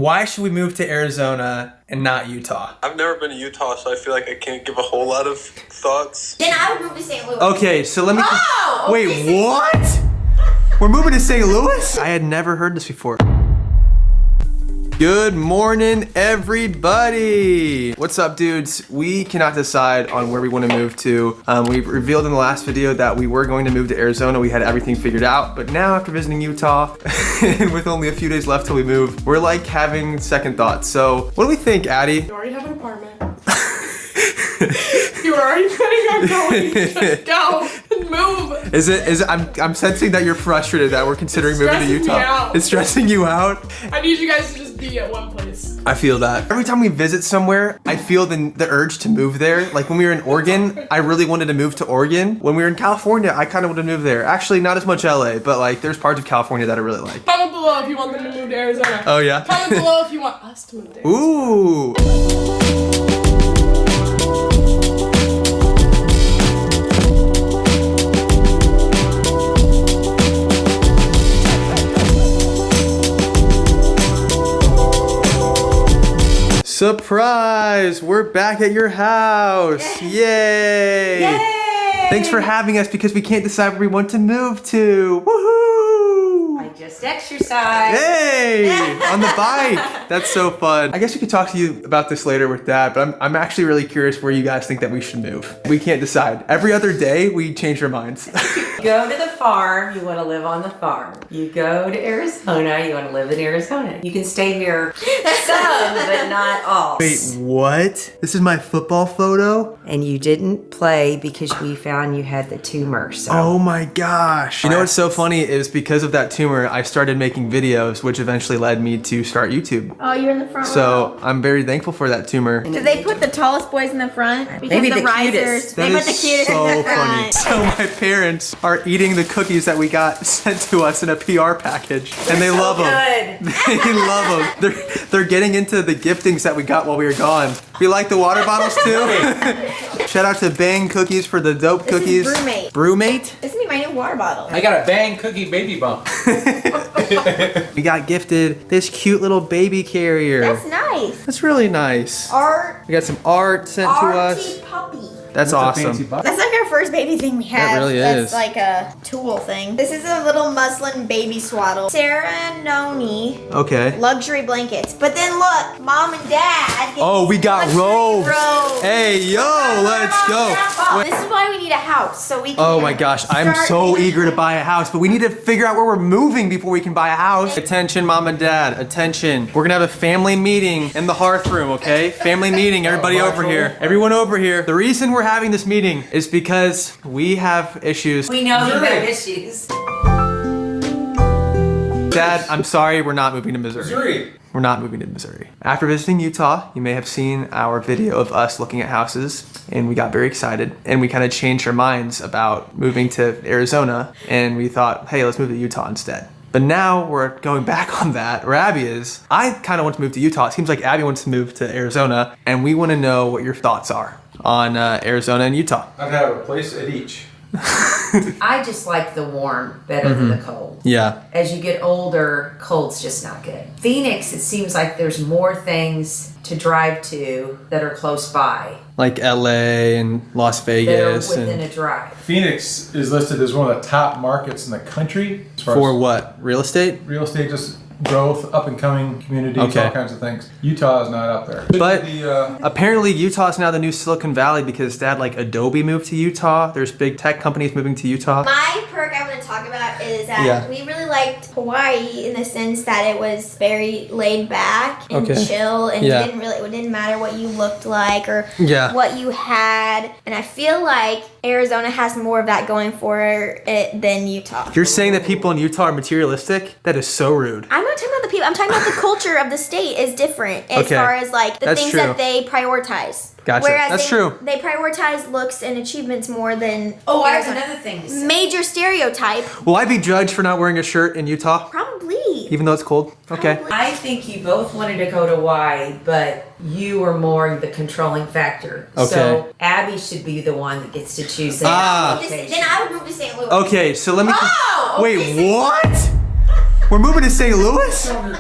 Why should we move to Arizona and not Utah? I've never been to Utah, so I feel like I can't give a whole lot of thoughts. Then I would move to St. Louis. Okay, so let me... Oh! Wait, what? We're moving to St. Louis? I had never heard this before. Good morning, everybody. What's up, dudes? We cannot decide on where we want to move to. We revealed in the last video that we were going to move to Arizona. We had everything figured out, but now after visiting Utah and with only a few days left till we move, we're like having second thoughts. So what do we think, Addie? You already have an apartment. You were already planning on going. Just go and move. Is it, I'm sensing that you're frustrated that we're considering moving to Utah. Me out. It's stressing you out? I need you guys to just be at one place. I feel that. Every time we visit somewhere, I feel the urge to move there. Like when we were in Oregon, I really wanted to move to Oregon. When we were in California, I kind of wanted to move there. Actually, not as much LA, but like there's parts of California that I really like. Comment below if you want them to move to Arizona. Oh yeah? Comment below if you want us to move to Arizona. Ooh. Surprise! We're back at your house! Yay! Yay! Thanks for having us because we can't decide where we want to move to. Woohoo! I just exercised. Hey! On the bike! That's so fun. I guess we could talk to you about this later with Dad, but I'm actually really curious where you guys think that we should move. We can't decide. Every other day, we change our minds. Go to the farm, you want to live on the farm. You go to Arizona, you want to live in Arizona. You can stay here some, but not all. Wait, what? This is my football photo? And you didn't play because we found you had the tumor, so. Oh my gosh. You know what's so funny is because of that tumor, I started making videos, which eventually led me to start YouTube. Oh, you're in the front row. So I'm very thankful for that tumor. Did they put the tallest boys in the front? Because Maybe the the risers, cutest. they That put the is cutest so in the funny. front. So my parents are eating the cookies that we got sent to us in a PR package, and they love them. Good. They love them. They're getting into the giftings that we got while we were gone. You like the water bottles too? Shout out to Bang Cookies for the dope cookies. This is Brewmate. Brewmate? This is my new water bottle. I got a Bang Cookie Baby Bump. We got gifted this cute little baby carrier. That's nice. That's really nice. Art. We got some art sent to us. Artsy puppy. That's awesome. That's like our first baby thing we have. That really That's is. like a tool thing. This is a little muslin baby swaddle. Serenoni Okay. luxury blankets. But then look, Mom and Dad. Oh, we got luxury robes. Hey, yo, let's go. This is why we need a house, so we can. Oh my gosh, I'm start so making- eager to buy a house, but we need to figure out where we're moving before we can buy a house. Attention, Mom and Dad, attention. We're gonna have a family meeting in the hearth room, okay? Family meeting, everybody over here. Everyone over here. The reason we're having this meeting is because we have issues. We know you have issues. Dad, I'm sorry, we're not moving to Missouri. Missouri. We're not moving to Missouri. After visiting Utah, you may have seen our video of us looking at houses, and we got very excited, and we kind of changed our minds about moving to Arizona, and we thought, hey, let's move to Utah instead. But now we're going back on that, or Abby is. I kind of want to move to Utah. It seems like Abby wants to move to Arizona, and we want to know what your thoughts are on Arizona and Utah. I'd have a place at each. I just like the warm better than the cold. Yeah. As you get older, cold's just not good. Phoenix, it seems like there's more things to drive to that are close by. Like LA and Las That are Vegas. within And a drive. Phoenix is listed as one of the top markets in the country as far for as what? Real estate? real estate, just growth, up and coming communities, Okay. all kinds of things. Utah is not up there. But the, apparently Utah is now the new Silicon Valley because Dad, like Adobe moved to Utah. There's big tech companies moving to Utah. My perk I want to talk about is that Yeah. we really liked Hawaii in the sense that it was very laid back and Okay. chill, and Yeah. it didn't matter what you looked like or Yeah. what you had. And I feel like Arizona has more of that going for it than Utah. You're saying that people in Utah are materialistic? That is so rude. I'm not talking about the people. I'm talking about the culture of the state is different as Okay. far as like the That's things true. that they prioritize. Gotcha. Whereas That's true. They prioritize looks and achievements more than Oh, I have Arizona. another thing to say. Major stereotype. Will I be judged for not wearing a shirt in Utah? Probably. Even though it's cold? Okay. I think you both wanted to go to Hawaii, but you were more the controlling factor. Okay. So Abby should be the one that gets to choose the Ah. location. Then I would move to St. Louis. Okay, so let me... Oh! Wait, okay, what? We're moving to St. Louis? Grandma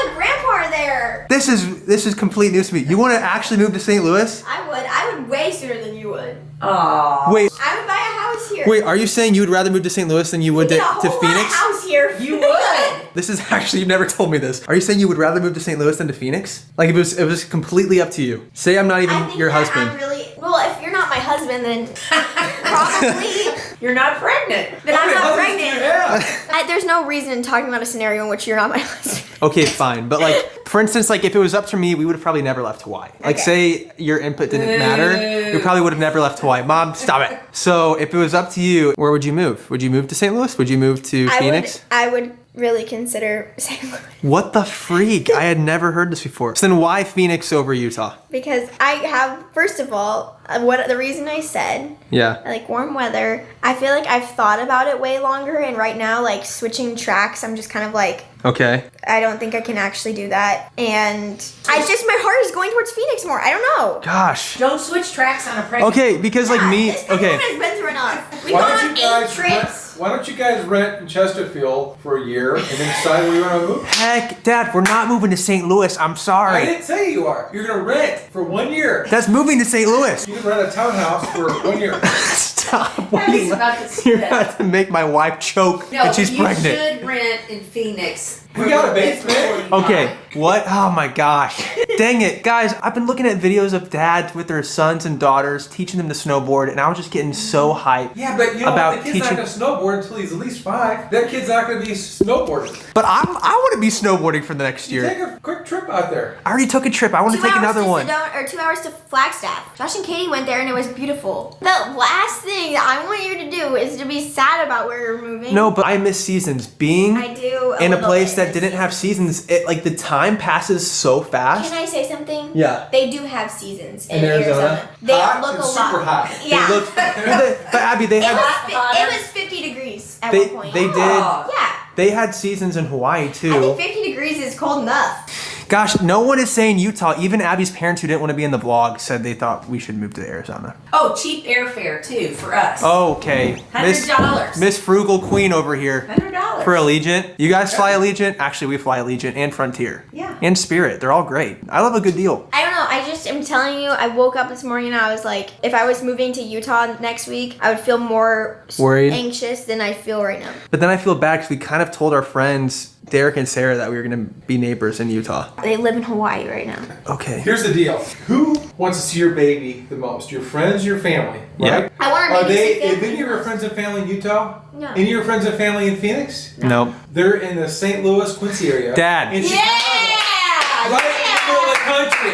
and Grandpa are of there. This is complete news to me. You want to actually move to St. Louis? I would way sooner than you would. Aw. Wait, I would buy a house here. wait. Are you saying you would rather move to St. Louis than you would Get a to whole lot of Phoenix? house here. You would. This is actually, you've never told me this. Are you saying you would rather move to St. Louis than to Phoenix? Like, if it was completely up to you. Say I'm not I even think your that husband. I'm really well. If you're not my husband, then probably. You're not pregnant. Then I'm not pregnant. Yeah. There's no reason in talking about a scenario in which you're not my husband. Okay, fine. But like, for instance, like if it was up to me, we would have probably never left Hawaii. Like, Okay. say your input didn't matter, we probably would have never left Hawaii. Mom, stop it. So if it was up to you, where would you move? Would you move to St. Louis? Would you move to Phoenix? I would really consider St. Louis What the freak? I had never heard this before. So then why Phoenix over Utah? because I have, first of all, what the reason I said, Yeah. I like warm weather. I feel like I've thought about it way longer, and right now, like switching tracks, I'm just kind of like, Okay. I don't think I can actually do that. And I just, my heart is going towards Phoenix more. I don't know. Gosh. Don't switch tracks on a pregnant. Okay, because like Yeah, me, this okay. has been through enough. We've Why gone don't on you 8 guys trips. Why don't you guys rent in Chesterfield for a year and then decide where you want to move? Heck, Dad, we're not moving to St. Louis. I'm I sorry. didn't say you are. You're gonna rent for 1 year. That's moving to St. Louis. You can rent a townhouse for 1 year. Stop. He's about to You're spit. about to make my wife choke No, and she's you pregnant. should rent in Phoenix. We got a basement. Okay, what? Oh my gosh. Dang it. Guys, I've been looking at videos of dads with their sons and daughters teaching them to snowboard, and I was just getting so hyped. Yeah, but you know About what? The kid's teaching- not gonna snowboard until he's at least 5. That kid's not gonna be snowboarding. But I want to be snowboarding for the next You year. take a quick trip out there. I already took a trip. I want to 2 take hours another to one. Sedona, or 2 hours to Flagstaff. Josh and Katie went there and it was beautiful. The last thing that I want you to do is to be sad about where you're moving. No, but I miss seasons. Being I do. in a little place bit. that didn't have seasons, it like the time passes so fast. Can I say something? Yeah. They do have seasons in, In Arizona? Arizona. They Hot look and a super lot. hot. Yeah. They look, but Abby, they it, had was, it was 50 degrees at they one point. they did Oh. Yeah. they had seasons in Hawaii I too. think 50 degrees is cold enough. Gosh, no one is saying Utah. Even Abby's parents who didn't want to be in the vlog said they thought we should move to Arizona. Oh, cheap airfare too for us. Okay, $100. Miss Frugal Queen over here $100 for Allegiant. You guys fly Allegiant? Actually, we fly Allegiant and Frontier. Yeah. And Spirit. They're all great. I love a good deal. I don't know. I just am telling you, I woke up this morning and I was like, if I was moving to Utah next week, I would feel more Worried? anxious than I feel right now. But then I feel bad because we kind of told our friends Derek and Sarah that we were going to be neighbors in Utah. They live in Hawaii right now. Okay. Here's the deal. Who wants to see your baby the most? Your friends, your family, right? Yeah. I want our Are baby they? to see If family any of your most. friends and family in Utah? No. Any of your friends and family in Phoenix? Nope. They're in the St. Louis, Quincy area. Dad. In Chicago. Right in the middle of the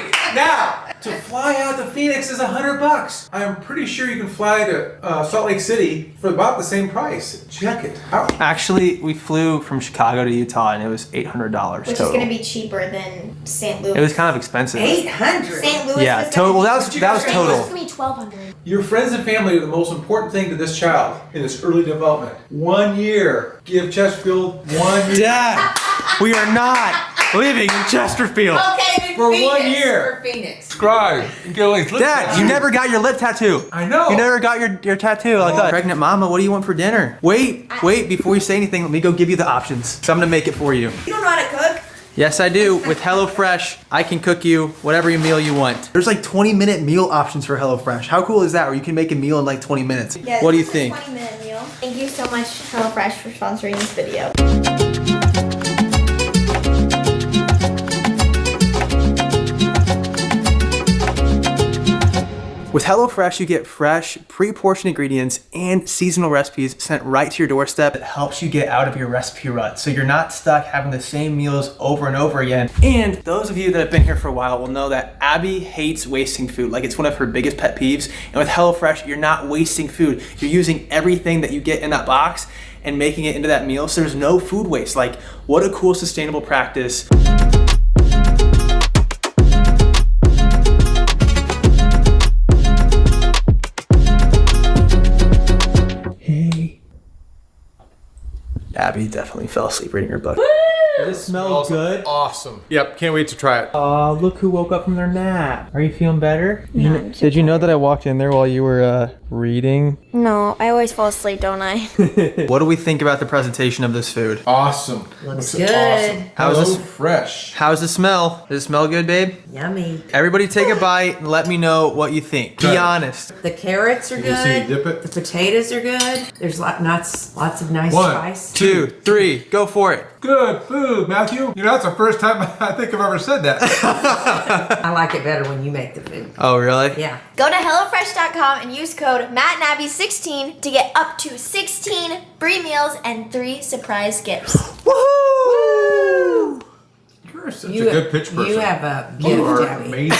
country. Now, to fly out to Phoenix is $100. I'm pretty sure you can fly to Salt Lake City for about the same price. Check it out. Actually, we flew from Chicago to Utah and it was $800 Which total. is going to be cheaper than St. Louis. It was kind of expensive. 800. St. Louis Yeah, was total. gonna That be was cheaper. that was St. Louis total. was going to be $1,200. Your friends and family are the most important thing to this child in this early development. 1 year. Give Chesterfield 1 year. Dad, we are not living in Chesterfield. Okay, For Phoenix, 1 year. For Phoenix. Subscribe. And get a link. Dad, you never got your lip tattoo. I know. You never got your tattoo. I thought, pregnant mama, what do you want for dinner? Wait, before you say anything, let me go give you the options. So I'm gonna make it for you. You don't know how to cook? Yes, I do. With HelloFresh, I can cook you whatever meal you want. There's like 20-minute meal options for HelloFresh. How cool is that? Where you can make a meal in like 20 minutes. Yes, What do you it's a think? 20-minute meal. Thank you so much, HelloFresh, for sponsoring this video. With HelloFresh, you get fresh, pre-portioned ingredients and seasonal recipes sent right to your doorstep. It helps you get out of your recipe rut, so you're not stuck having the same meals over and over again. And those of you that have been here for a while will know that Abby hates wasting food. Like, it's one of her biggest pet peeves. And with HelloFresh, you're not wasting food. You're using everything that you get in that box and making it into that meal, so there's no food waste. Like, what a cool, sustainable practice. Abby definitely fell asleep reading her book. Does it smell good? Awesome. Yep, can't wait to try it. Look who woke up from their nap. Are you feeling better? No, Did you know that I walked in there while you were reading? No, I always fall asleep, don't I? What do we think about the presentation of this food? Awesome. Looks Looks good. Awesome. How's Hello this- fresh? How's the smell? Does it smell good, babe? Yummy. Everybody take a bite and let me know what you think. Be Right. honest. The carrots are You see, good. dip it. The potatoes are good. There's lots of nice One, spice. 2, 3, go for it. Good food, Matthew. You know, that's the first time I think I've ever said that. I like it better when you make the food. Oh, really? Yeah. Go to HelloFresh.com and use code MattNabby16 to get up to 16 free meals and 3 surprise gifts. Woohoo! You're such a good pitch person. You have a You gift, are Abby. amazing.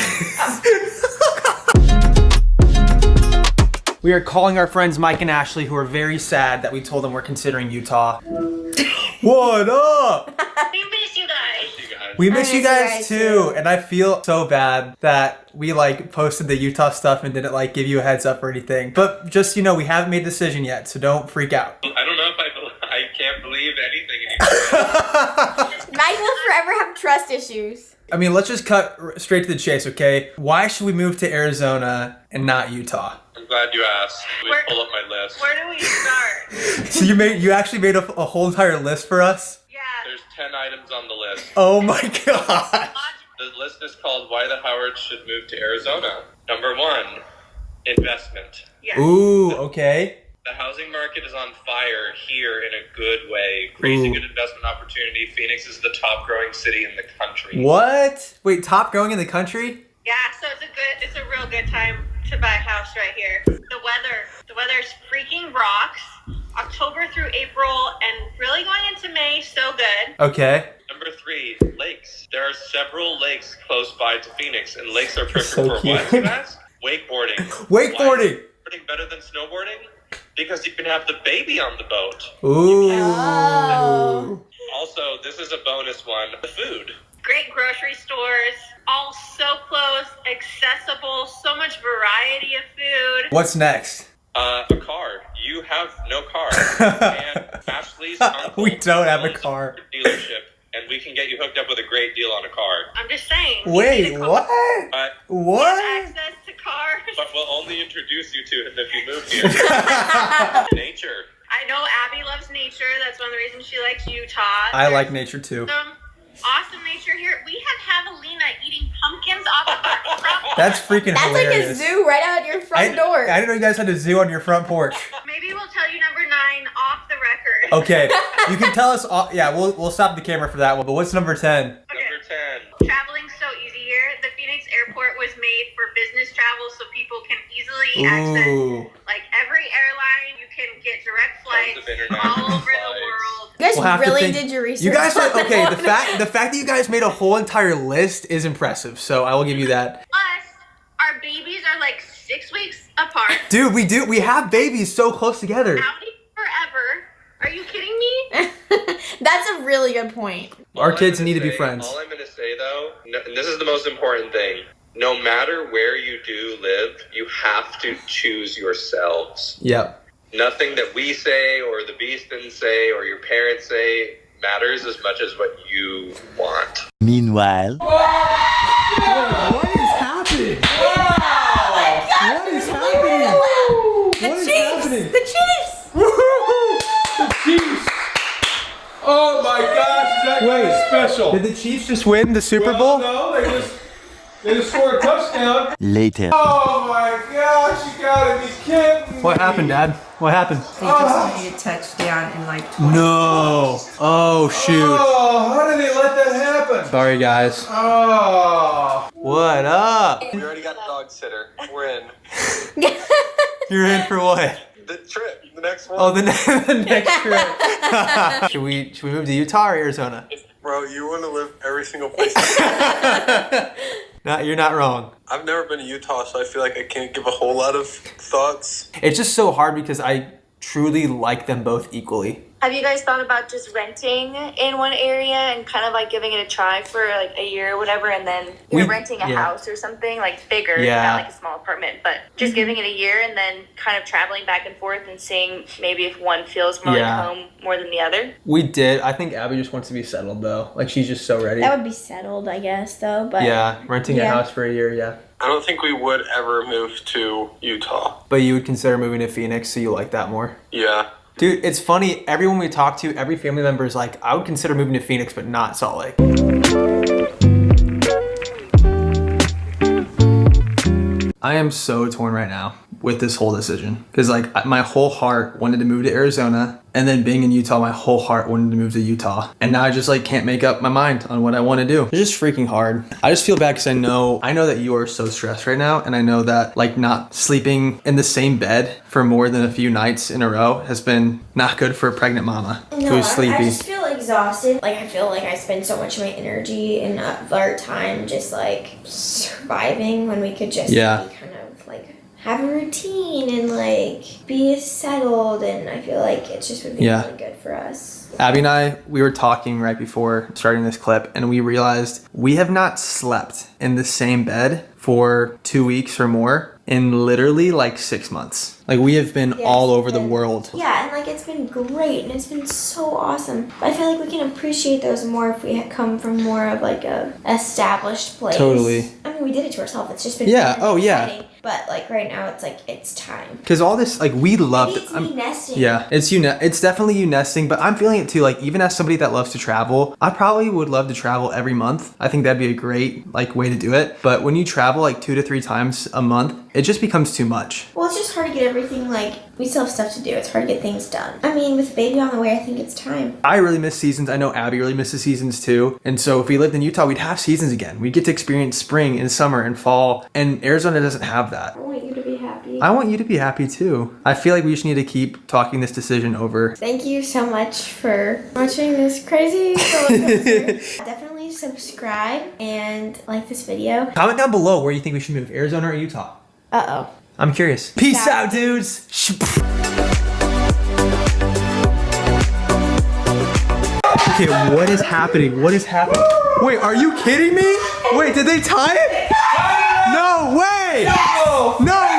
We are calling our friends Mike and Ashley, who are very sad that we told them we're considering Utah. What up? We miss you guys. We miss I you miss you guys guys too, and I feel so bad that we like posted the Utah stuff and didn't like give you a heads up or anything. But just we haven't made a decision yet, so don't freak out. I don't know if I can't believe anything anymore. Mike will forever have trust issues. I mean, let's just cut straight to the chase, okay? Why should we move to Arizona and not Utah? I'm glad you asked. Let me pull up my list. Where do we start? So you actually made a whole entire list for us? Yeah. There's 10 items on the list. Oh my god! The list is called Why the Howards Should Move to Arizona. Number 1, investment. Yeah. Ooh, okay. The housing market is on fire here in a good way. Crazy Ooh. good investment opportunity. Phoenix is the top growing city in the country. What? Wait, top growing in the country? Yeah, so it's a real good time to buy a house right here. The weather's freaking rocks. October through April and really going into May, so good. Okay. Number 3, lakes. There are several lakes close by to Phoenix, and lakes are perfect So for cute. what, you guys? Wakeboarding. Wakeboarding! Why is wakeboarding better than snowboarding? Because you can have the baby on the boat. Ooh. Oh. Also, this is a bonus one. The food. Great grocery stores, all so close, accessible, so much variety of food. What's next? A car. You have no car. And Ashley's uncle We don't have a owns car. dealership, and we can get you hooked up with a great deal on a car. I'm just saying. you need Wait, a car. what? But What? Access to cars. but we'll only introduce you to him if you move here. Nature. I know Abby loves nature. That's one of the reasons she likes Utah. I like nature too. Some awesome nature here. We have Javelina eating pumpkins off of our front porch. That's freaking That's like a hilarious. zoo right out your front door. I didn't know you guys had a zoo on your front porch. Maybe we'll tell you number 9 off the record. Okay, you can tell us. Yeah, we'll stop the camera for that one. But what's number 10? Okay. Number 10. Traveling's so easy here. The Phoenix airport was made for business travel so people can easily access Ooh. like every airline. You can get direct Tons flights of international all over flights. the world. You guys We'll have to really think- did your research. You guys on said okay. that The one. fact that you guys made a whole entire list is impressive. So I will give you that. Plus, our babies are like 6 weeks apart. Dude, we have babies so close together. Outing forever. Are you kidding me? That's a really good point. Our All kids I'm need to gonna be say- friends. All I'm going to say, though, and this is the most important thing, no matter where you do live, you have to choose yourselves. Yep. Nothing that we say or the Beastons say or your parents say matters as much as what you want. Meanwhile, What is happening? What is happening? What is happening? The Chiefs! The Chiefs. Oh my gosh, is that Wait. guy special? Did the Chiefs just win the Super Well, Bowl? no, they just scored a touchdown. later. Oh my gosh, you gotta be kidding me. What happened, Dad? What happened? They just made a touchdown in like 20 No. Oh shoot. Oh, how did they let that happen? Sorry guys. Oh. What up? We already got a dog sitter. We're in. You're in for what? The trip, the next one. Oh, the next trip. should we move to Utah or Arizona? Bro, you want to live every single place. No, you're not wrong. I've never been to Utah, so I feel like I can't give a whole lot of thoughts. It's just so hard because I truly like them both equally. Have you guys thought about just renting in one area and kind of like giving it a try for like a year or whatever, and then you're renting a house or something like bigger, not like a small apartment, but just giving it a year and then kind of traveling back and forth and seeing maybe if one feels more like home more than the other? We did. I think Abby just wants to be settled though. Like she's just so ready. That would be settled, I guess, though. But yeah, renting a house for a year, I don't think we would ever move to Utah. But you would consider moving to Phoenix, so you like that more? Yeah. Dude, it's funny. Everyone we talk to, every family member is like, I would consider moving to Phoenix, but not Salt Lake. I am so torn right now with this whole decision. Because like my whole heart wanted to move to Arizona, and then being in Utah, my whole heart wanted to move to Utah. And now I just like can't make up my mind on what I want to do. It's just freaking hard. I just feel bad because I know that you are so stressed right now. And I know that like not sleeping in the same bed for more than a few nights in a row has been not good for a pregnant mama who's sleepy. I just feel exhausted. Like I feel like I spend so much of my energy and our time just like surviving when we could just be kind of like have a routine and like be settled, and I feel like it just would be really good for us. Abby and I, we were talking right before starting this clip, and we realized we have not slept in the same bed for 2 weeks or more in literally like 6 months. Like we have been all over the world. Yeah, and like it's been great and it's been so awesome. But I feel like we can appreciate those more if we had come from more of like a established place. Totally. I mean, we did it to ourselves. It's just been exciting. But like right now, it's like it's time. Because all this, like we loved it. It's nesting. Yeah, it's definitely you nesting. But I'm feeling it too. Like even as somebody that loves to travel, I probably would love to travel every month. I think that'd be a great like way to do it. But when you travel like 2 to 3 times a month, it just becomes too much. Well, it's just hard to get everything, like, we still have stuff to do. It's hard to get things done. I mean, with baby on the way, I think it's time. I really miss seasons. I know Abby really misses seasons too. And so if we lived in Utah, we'd have seasons again. We'd get to experience spring and summer and fall. And Arizona doesn't have that. I want you to be happy. I want you to be happy too. I feel like we just need to keep talking this decision over. Thank you so much for watching this crazy roller coaster. Definitely subscribe and like this video. Comment down below where you think we should move, Arizona or Utah. Uh-oh. I'm curious. Peace out, dudes. Okay, what is happening? What is happening? Wait, are you kidding me? Wait, did they tie it? No way! No